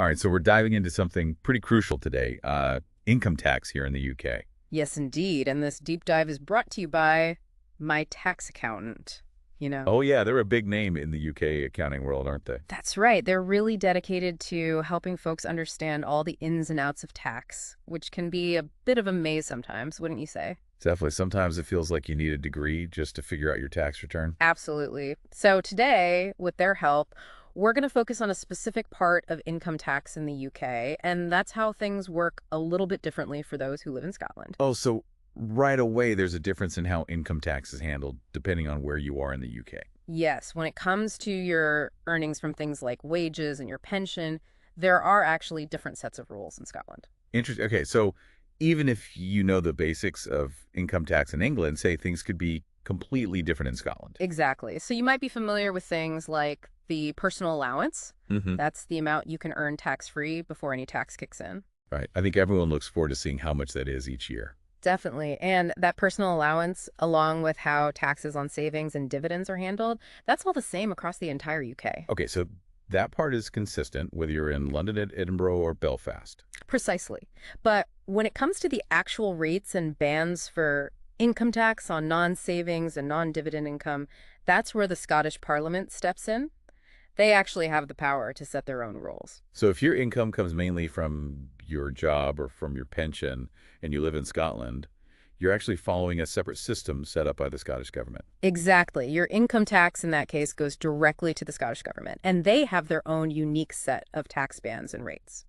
All right, so we're diving into something pretty crucial today, income tax here in the UK. Yes, indeed. And this deep dive is brought to you by my tax accountant. You know, Oh yeah, they're a big name in the UK accounting world, aren't they? that's right. They're really dedicated to helping folks understand all the ins and outs of tax, which can be a bit of a maze sometimes, wouldn't you say? Definitely. Sometimes it feels like you need a degree just to figure out your tax return. Absolutely. So today, with their help, we're going to focus on a specific part of income tax in the UK, and that's how things work a little bit differently for those who live in Scotland. Oh, so right away there's a difference in how income tax is handled depending on where you are in the UK. Yes, when it comes to your earnings from things like wages and your pension, there are actually different sets of rules in Scotland. Interesting. Okay, so even if you know the basics of income tax in England, say things could be completely different in Scotland. Exactly. So you might be familiar with things like the personal allowance. Hmm. That's the amount you can earn tax-free before any tax kicks in. Right. I think everyone looks forward to seeing how much that is each year. Definitely. And that personal allowance, along with how taxes on savings and dividends are handled, that's all the same across the entire UK. Okay, so that part is consistent whether you're in London, Edinburgh, or Belfast. Precisely. But when it comes to the actual rates and bans for income tax on non-savings and non-dividend income, that's where the Scottish Parliament steps in. They actually have the power to set their own rules. So if your income comes mainly from your job or from your pension and you live in Scotland, you're actually following a separate system set up by the Scottish government. Exactly. Your income tax in that case goes directly to the Scottish government, and they have their own unique set of tax bans and rates.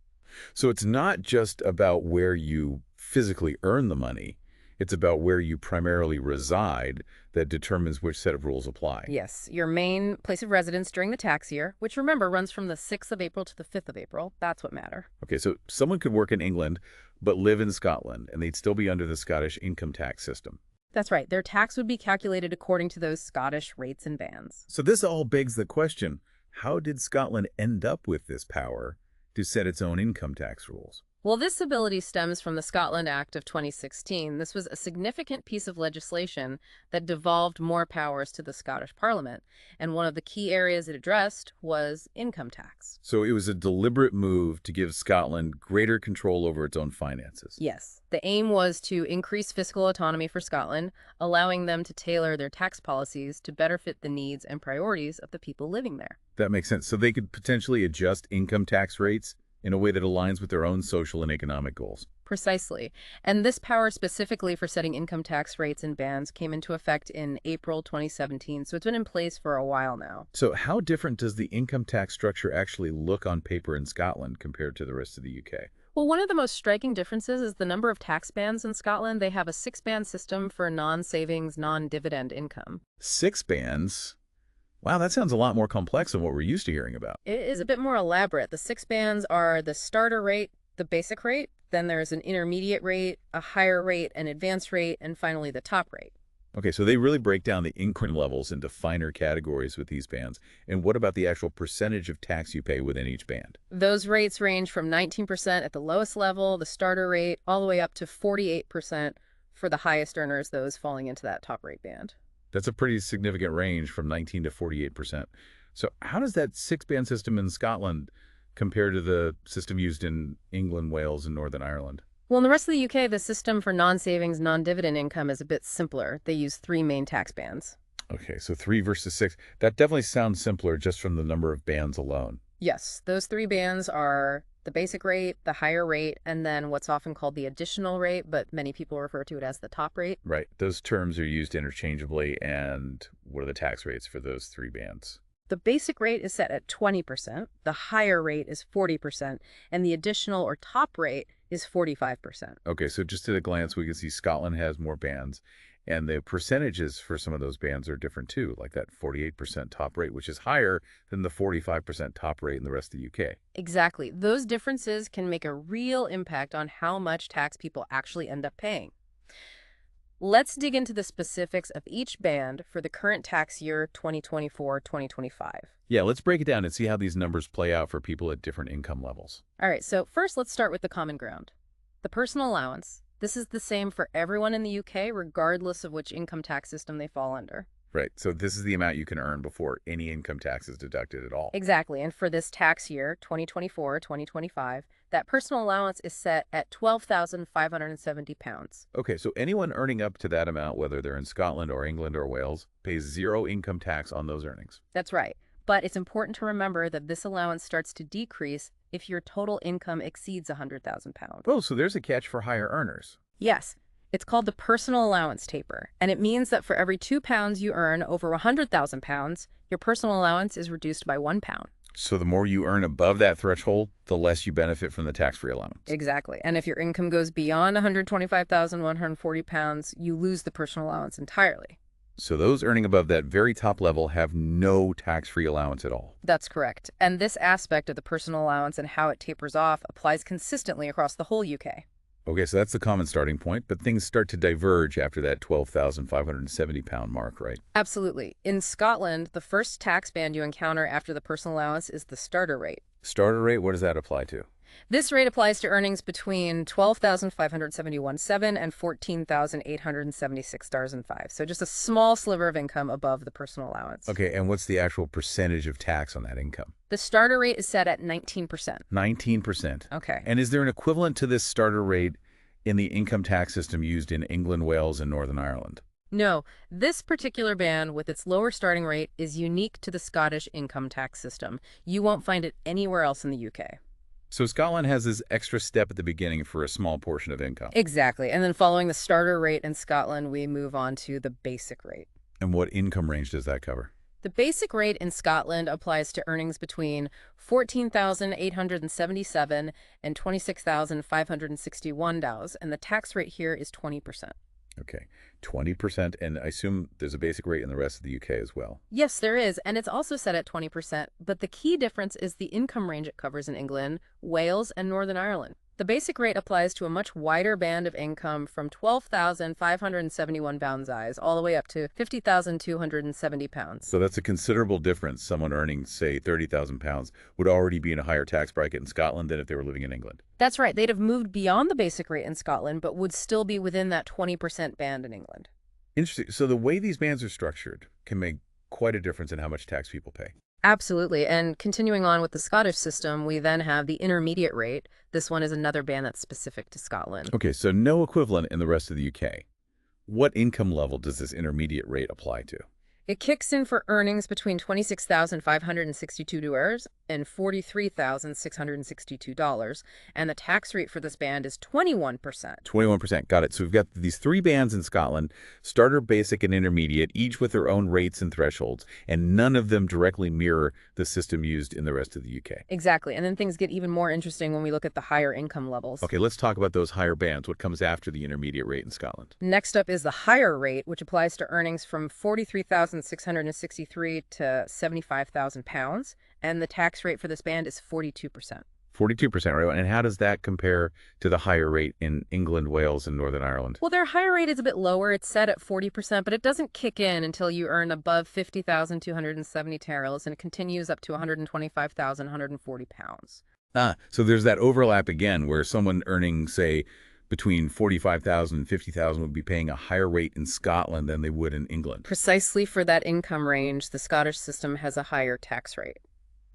So it's not just about where you physically earn the money, it's about where you primarily reside that determines which set of rules apply. Yes, your main place of residence during the tax year, which remember runs from the 6th of April to the 5th of April, that's what matter. Okay, so someone could work in England but live in Scotland and they'd still be under the Scottish income tax system. That's right. Their tax would be calculated according to those Scottish rates and bans. So this all begs the question, how did Scotland end up with this power to set its own income tax rules? Well, this ability stems from the Scotland Act of 2016. This was a significant piece of legislation that devolved more powers to the Scottish Parliament. And one of the key areas it addressed was income tax. So it was a deliberate move to give Scotland greater control over its own finances. Yes, the aim was to increase fiscal autonomy for Scotland, allowing them to tailor their tax policies to better fit the needs and priorities of the people living there. That makes sense. So they could potentially adjust income tax rates in a way that aligns with their own social and economic goals. Precisely. And this power specifically for setting income tax rates and bans came into effect in April 2017, so it's been in place for a while now. So how different does the income tax structure actually look on paper in Scotland compared to the rest of the UK? Well, one of the most striking differences is the number of tax bands in Scotland. They have a six-band system for non-savings, non-dividend income. 6 bands? Wow, that sounds a lot more complex than what we're used to hearing about. It is a bit more elaborate. The six bands are the starter rate, the basic rate, then there's an intermediate rate, a higher rate, an advanced rate, and finally the top rate. Okay, so they really break down the income levels into finer categories with these bands. And what about the actual percentage of tax you pay within each band? Those rates range from 19% at the lowest level, the starter rate, all the way up to 48% for the highest earners, those falling into that top rate band. That's a pretty significant range from 19 to 48%. So how does that 6 band system in Scotland compare to the system used in England, Wales, and Northern Ireland? Well, in the rest of the UK, the system for non-savings, non-dividend income is a bit simpler. They use three main tax bands. Okay, so 3 versus 6. That definitely sounds simpler just from the number of bands alone. Yes, those three bands are the basic rate, the higher rate, and then what's often called the additional rate, but many people refer to it as the top rate. Right. Those terms are used interchangeably. And what are the tax rates for those 3 bands? The basic rate is set at 20%, the higher rate is 40%, and the additional or top rate is 45%. Okay, so just at a glance, we can see Scotland has more bands, and the percentages for some of those bands are different too, like that 48% top rate, which is higher than the 45% top rate in the rest of the UK. Exactly. Those differences can make a real impact on how much tax people actually end up paying. Let's dig into the specifics of each band for the current tax year 2024-2025. Yeah, let's break it down and see how these numbers play out for people at different income levels. All right, so first let's start with the common ground. The personal allowance. This is the same for everyone in the UK, regardless of which income tax system they fall under. Right. So this is the amount you can earn before any income tax is deducted at all. Exactly. And for this tax year, 2024, 2025, that personal allowance is set at £12,570. Okay, so anyone earning up to that amount, whether they're in Scotland or England or Wales, pays zero income tax on those earnings. That's right. But it's important to remember that this allowance starts to decrease if your total income exceeds £100,000. Oh, so there's a catch for higher earners. Yes, it's called the personal allowance taper, and it means that for every £2 you earn over £100,000, your personal allowance is reduced by £1. So the more you earn above that threshold, the less you benefit from the tax-free allowance. Exactly. And if your income goes beyond £125,140, you lose the personal allowance entirely. So those earning above that very top level have no tax-free allowance at all. That's correct. And this aspect of the personal allowance and how it tapers off applies consistently across the whole UK. Okay, so that's the common starting point, but things start to diverge after that £12,570 mark, right? Absolutely. In Scotland, the first tax band you encounter after the personal allowance is the starter rate. Starter rate, what does that apply to? This rate applies to earnings between $12,571.07 and $14,876.05. So just a small sliver of income above the personal allowance. Okay, and what's the actual percentage of tax on that income? The starter rate is set at 19%. 19%. Okay. And is there an equivalent to this starter rate in the income tax system used in England, Wales, and Northern Ireland? No, this particular band with its lower starting rate is unique to the Scottish income tax system. You won't find it anywhere else in the UK. So Scotland has this extra step at the beginning for a small portion of income. Exactly. And then following the starter rate in Scotland, we move on to the basic rate. And what income range does that cover? The basic rate in Scotland applies to earnings between $14,877 and $26,561, and the tax rate here is 20%. Okay, 20%, and I assume there's a basic rate in the rest of the UK as well. Yes, there is, and it's also set at 20%, but the key difference is the income range it covers in England, Wales, and Northern Ireland. The basic rate applies to a much wider band of income from £12,571 all the way up to £50,270. So that's a considerable difference. Someone earning, say, £30,000 would already be in a higher tax bracket in Scotland than if they were living in England. That's right. They'd have moved beyond the basic rate in Scotland, but would still be within that 20% band in England. Interesting. So the way these bands are structured can make quite a difference in how much tax people pay. Absolutely. And continuing on with the Scottish system, we then have the intermediate rate. This one is another band that's specific to Scotland. Okay, so no equivalent in the rest of the UK. What income level does this intermediate rate apply to? It kicks in for earnings between $26,562 and $43,662, and the tax rate for this band is 21%. 21%. Got it. So we've got these three bands in Scotland, starter, basic, and intermediate, each with their own rates and thresholds, and none of them directly mirror the system used in the rest of the UK. Exactly. And then things get even more interesting when we look at the higher income levels. Okay, let's talk about those higher bands. What comes after the intermediate rate in Scotland? Next up is the higher rate, which applies to earnings from $43,663 to £75,000, and the tax rate for this band is 42%. 42%, right? And how does that compare to the higher rate in England, Wales, and Northern Ireland? Well, their higher rate is a bit lower. It's set at 40%, but it doesn't kick in until you earn above 50,270 taels, and it continues up to 125,140 pounds. So there's that overlap again where someone earning, say, between 45,000 and 50,000 would be paying a higher rate in Scotland than they would in England. Precisely for that income range, the Scottish system has a higher tax rate.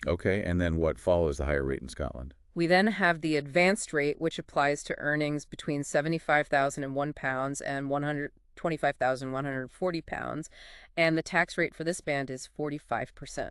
Okay, and then what follows the higher rate in Scotland? We then have the advanced rate, which applies to earnings between £75,001 and £125,140, and the tax rate for this band is 45%.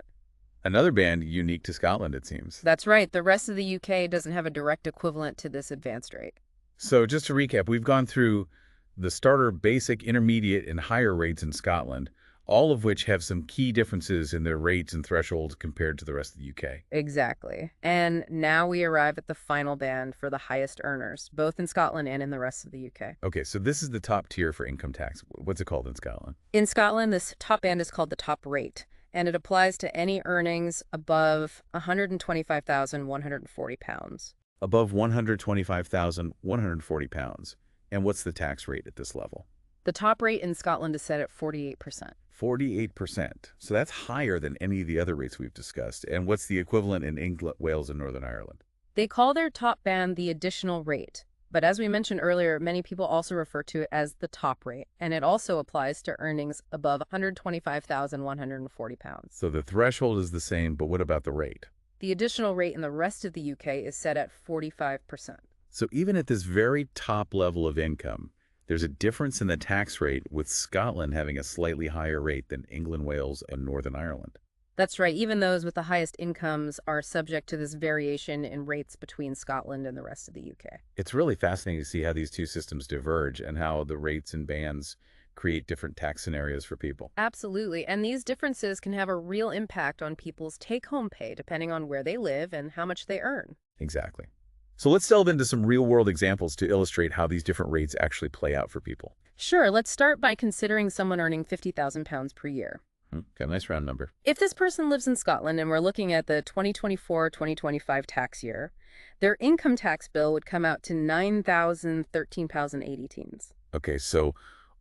Another band unique to Scotland, it seems. That's right. The rest of the UK doesn't have a direct equivalent to this advanced rate. So just to recap, we've gone through the starter, basic, intermediate, and higher rates in Scotland, all of which have some key differences in their rates and thresholds compared to the rest of the UK. Exactly. And now we arrive at the final band for the highest earners, both in Scotland and in the rest of the UK. Okay, so this is the top tier for income tax. What's it called in Scotland? In Scotland, this top band is called the top rate, and it applies to any earnings above £125,140. Above £125,140. And what's the tax rate at this level? The top rate in Scotland is set at 48%. 48%. So that's higher than any of the other rates we've discussed. And what's the equivalent in England, Wales, and Northern Ireland? They call their top band the additional rate. But as we mentioned earlier, many people also refer to it as the top rate, and it also applies to earnings above £125,140. So the threshold is the same, but what about the rate? The additional rate in the rest of the UK is set at 45%. So even at this very top level of income, there's a difference in the tax rate, with Scotland having a slightly higher rate than England, Wales, and Northern Ireland. That's right, even those with the highest incomes are subject to this variation in rates between Scotland and the rest of the UK. It's really fascinating to see how these two systems diverge and how the rates and bands create different tax scenarios for people. Absolutely, and these differences can have a real impact on people's take-home pay depending on where they live and how much they earn. Exactly. So let's delve into some real-world examples to illustrate how these different rates actually play out for people. Sure, let's start by considering someone earning £50,000 per year. Got a nice round number. If this person lives in Scotland and we're looking at the 2024-2025 tax year, their income tax bill would come out to £9,013.80. Okay, so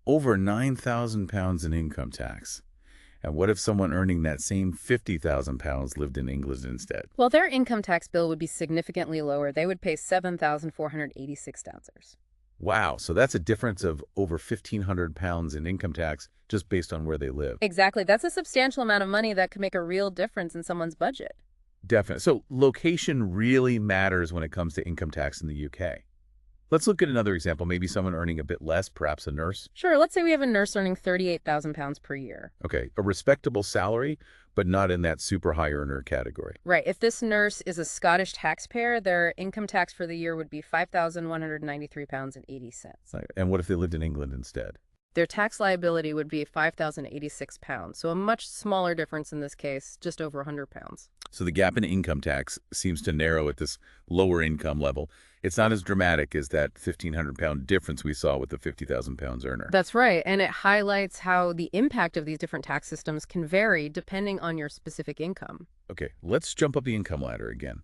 over £9,000 in income tax. And what if someone earning that same £50,000 lived in England instead? Well, their income tax bill would be significantly lower. They would pay $7,486. Wow, so that's a difference of over £1,500 in income tax just based on where they live. Exactly. That's a substantial amount of money that could make a real difference in someone's budget. Definitely. So location really matters when it comes to income tax in the UK. Let's look at another example, maybe someone earning a bit less, perhaps a nurse. Sure, let's say we have a nurse earning £38,000 per year. Okay, a respectable salary, but not in that super high earner category. Right. If this nurse is a Scottish taxpayer, their income tax for the year would be £5,193.80. And what if they lived in England instead? Their tax liability would be £5,086, so a much smaller difference in this case, just over £100. So the gap in income tax seems to narrow at this lower income level. It's not as dramatic as that £1,500 difference we saw with the £50,000 earner. That's right, and it highlights how the impact of these different tax systems can vary depending on your specific income. Okay, let's jump up the income ladder again.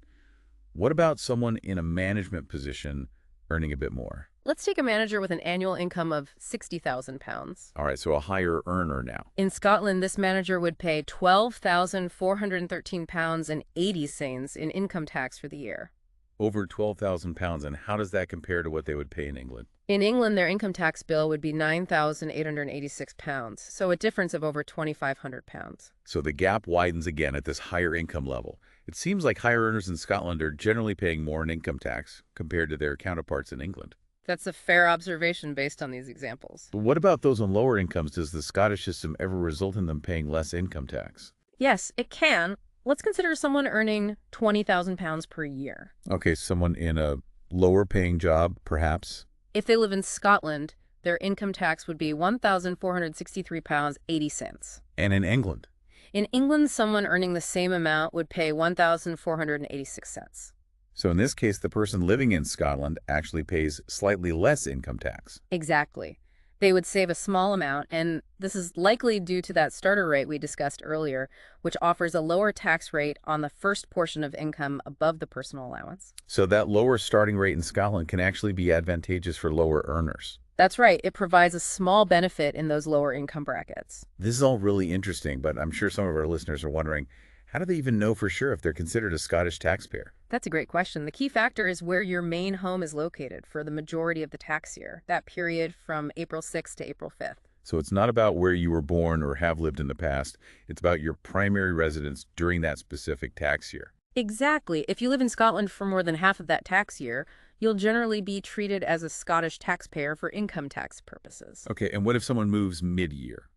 What about someone in a management position earning a bit more? Let's take a manager with an annual income of £60,000. All right, so a higher earner now. In Scotland, this manager would pay £12,413.80 in income tax for the year. Over £12,000, and how does that compare to what they would pay in England? In England, their income tax bill would be £9,886, so a difference of over £2,500. So the gap widens again at this higher income level. It seems like higher earners in Scotland are generally paying more in income tax compared to their counterparts in England. That's a fair observation based on these examples. But what about those on lower incomes? Does the Scottish system ever result in them paying less income tax? Yes, it can. Let's consider someone earning £20,000 per year. Okay, someone in a lower paying job, perhaps? If they live in Scotland, their income tax would be £1,463.80. And in England? In England, someone earning the same amount would pay $1,486. So in this case, the person living in Scotland actually pays slightly less income tax. Exactly. They would save a small amount, and this is likely due to that starter rate we discussed earlier, which offers a lower tax rate on the first portion of income above the personal allowance. So that lower starting rate in Scotland can actually be advantageous for lower earners. That's right. It provides a small benefit in those lower income brackets. This is all really interesting, but I'm sure some of our listeners are wondering, how do they even know for sure if they're considered a Scottish taxpayer? That's a great question. The key factor is where your main home is located for the majority of the tax year, that period from April 6th to April 5th. So it's not about where you were born or have lived in the past. It's about your primary residence during that specific tax year. Exactly. If you live in Scotland for more than half of that tax year, you'll generally be treated as a Scottish taxpayer for income tax purposes. Okay, and what if someone moves mid-year?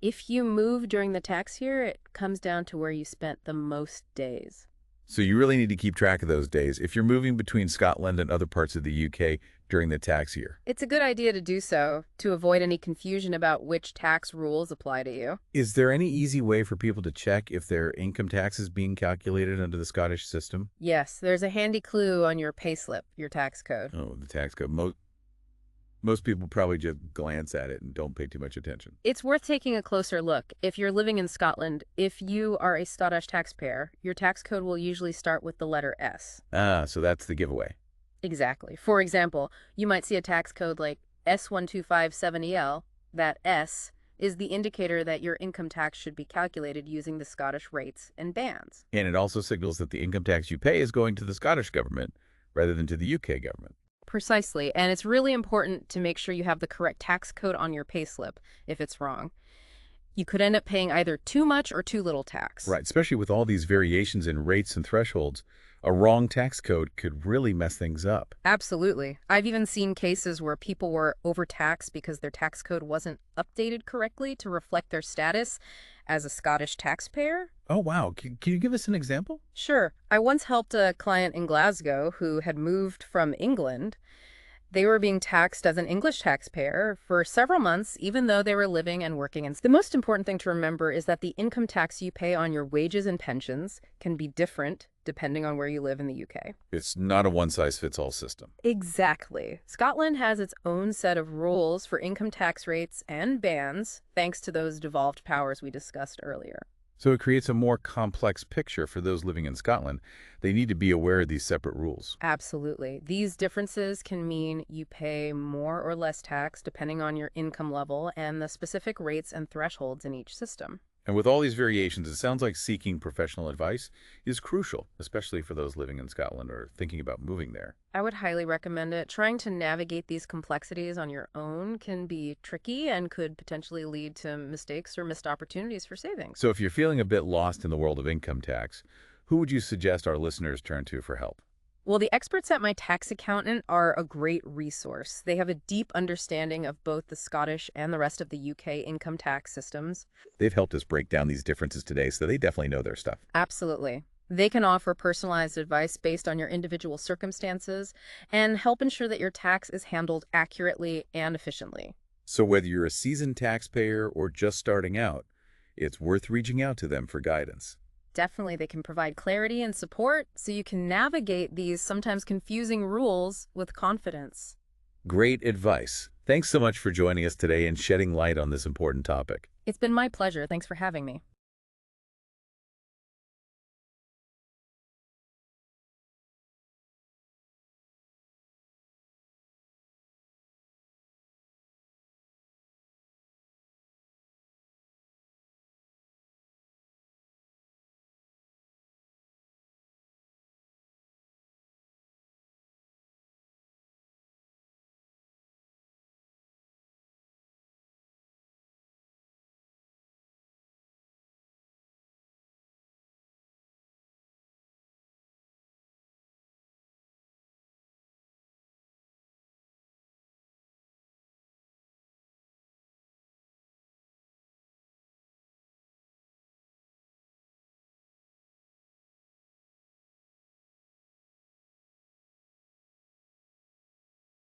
If you move during the tax year, it comes down to where you spent the most days. So you really need to keep track of those days if you're moving between Scotland and other parts of the UK during the tax year. It's a good idea to do so, to avoid any confusion about which tax rules apply to you. Is there any easy way for people to check if their income tax is being calculated under the Scottish system? Yes, there's a handy clue on your payslip, your tax code. Oh, the tax code. Most people probably just glance at it and don't pay too much attention. It's worth taking a closer look. If you're living in Scotland, if you are a Scottish taxpayer, your tax code will usually start with the letter S. Ah, so that's the giveaway. Exactly. For example, you might see a tax code like S1257EL. That S is the indicator that your income tax should be calculated using the Scottish rates and bands. And it also signals that the income tax you pay is going to the Scottish government rather than to the UK government. Precisely. And it's really important to make sure you have the correct tax code on your payslip if it's wrong. You could end up paying either too much or too little tax. Right, especially with all these variations in rates and thresholds, a wrong tax code could really mess things up. Absolutely. I've even seen cases where people were overtaxed because their tax code wasn't updated correctly to reflect their status as a Scottish taxpayer. Oh, wow. Can you give us an example? Sure. I once helped a client in Glasgow who had moved from England. They were being taxed as an English taxpayer for several months, even though they were living and working. And the most important thing to remember is that the income tax you pay on your wages and pensions can be different depending on where you live in the UK. It's not a one-size-fits-all system. Exactly. Scotland has its own set of rules for income tax rates and bans, thanks to those devolved powers we discussed earlier. So it creates a more complex picture for those living in Scotland. They need to be aware of these separate rules. Absolutely. These differences can mean you pay more or less tax depending on your income level and the specific rates and thresholds in each system. And with all these variations, it sounds like seeking professional advice is crucial, especially for those living in Scotland or thinking about moving there. I would highly recommend it. Trying to navigate these complexities on your own can be tricky and could potentially lead to mistakes or missed opportunities for savings. So if you're feeling a bit lost in the world of income tax, who would you suggest our listeners turn to for help? Well, the experts at My Tax Accountant are a great resource. They have a deep understanding of both the Scottish and the rest of the UK income tax systems. They've helped us break down these differences today, so they definitely know their stuff. Absolutely. They can offer personalized advice based on your individual circumstances and help ensure that your tax is handled accurately and efficiently. So whether you're a seasoned taxpayer or just starting out, it's worth reaching out to them for guidance. Definitely, they can provide clarity and support so you can navigate these sometimes confusing rules with confidence. Great advice. Thanks so much for joining us today and shedding light on this important topic. It's been my pleasure. Thanks for having me.